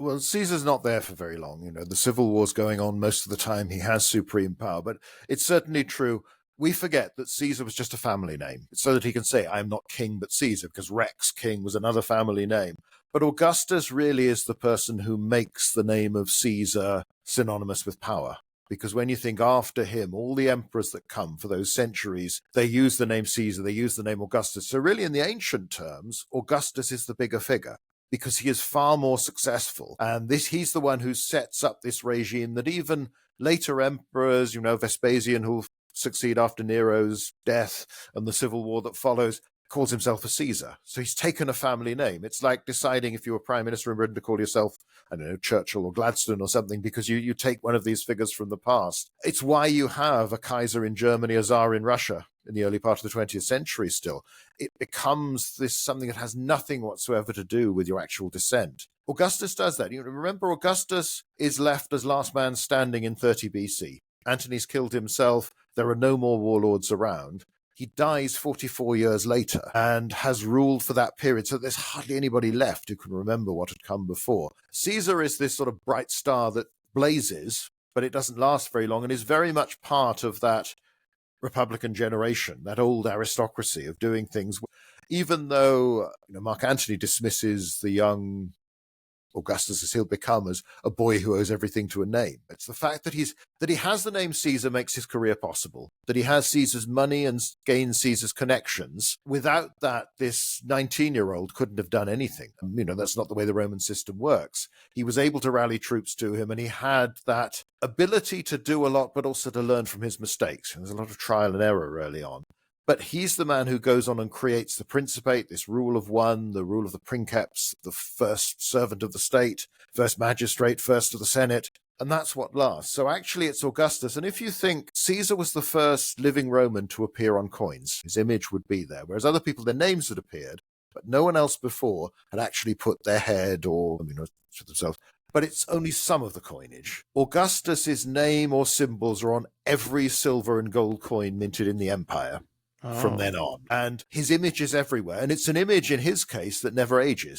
Well, Caesar's not there for very long. You know, the civil war's going on most of the time. He has supreme power, but it's certainly true. We forget that Caesar was just a family name, so that he can say, I'm not king, but Caesar, because Rex, king, was another family name. But Augustus really is the person who makes the name of Caesar synonymous with power. Because when you think after him, all the emperors that come for those centuries, they use the name Caesar, they use the name Augustus. So really, in the ancient terms, Augustus is the bigger figure, because he is far more successful. And he's the one who sets up this regime that even later emperors, Vespasian, who'll succeed after Nero's death and the civil war that follows, calls himself a Caesar. So he's taken a family name. It's like deciding if you were prime minister in Britain to call yourself, I don't know, Churchill or Gladstone or something, because you take one of these figures from the past. It's why you have a Kaiser in Germany, a Tsar in Russia in the early part of the 20th century still. It becomes something that has nothing whatsoever to do with your actual descent. Augustus does that. Remember, Augustus is left as last man standing in 30 BC. Antony's killed himself. There are no more warlords around. He dies 44 years later and has ruled for that period. So there's hardly anybody left who can remember what had come before. Caesar is this sort of bright star that blazes, but it doesn't last very long and is very much part of that Republican generation, that old aristocracy of doing things. Even though Mark Antony dismisses the young Augustus as he'll become as a boy who owes everything to a name. It's the fact that he has the name Caesar makes his career possible, that he has Caesar's money and gains Caesar's connections. Without that, this 19-year-old couldn't have done anything. That's not the way the Roman system works. He was able to rally troops to him, and he had that ability to do a lot, but also to learn from his mistakes. There's a lot of trial and error early on. But he's the man who goes on and creates the Principate, this rule of one, the rule of the princeps, the first servant of the state, first magistrate, first of the Senate, and that's what lasts. So actually it's Augustus. And if you think Caesar was the first living Roman to appear on coins, his image would be there, whereas other people, their names had appeared, but no one else before had actually put their head or, to themselves. But it's only some of the coinage. Augustus's name or symbols are on every silver and gold coin minted in the empire. From then on. And his image is everywhere. And it's an image, in his case, that never ages.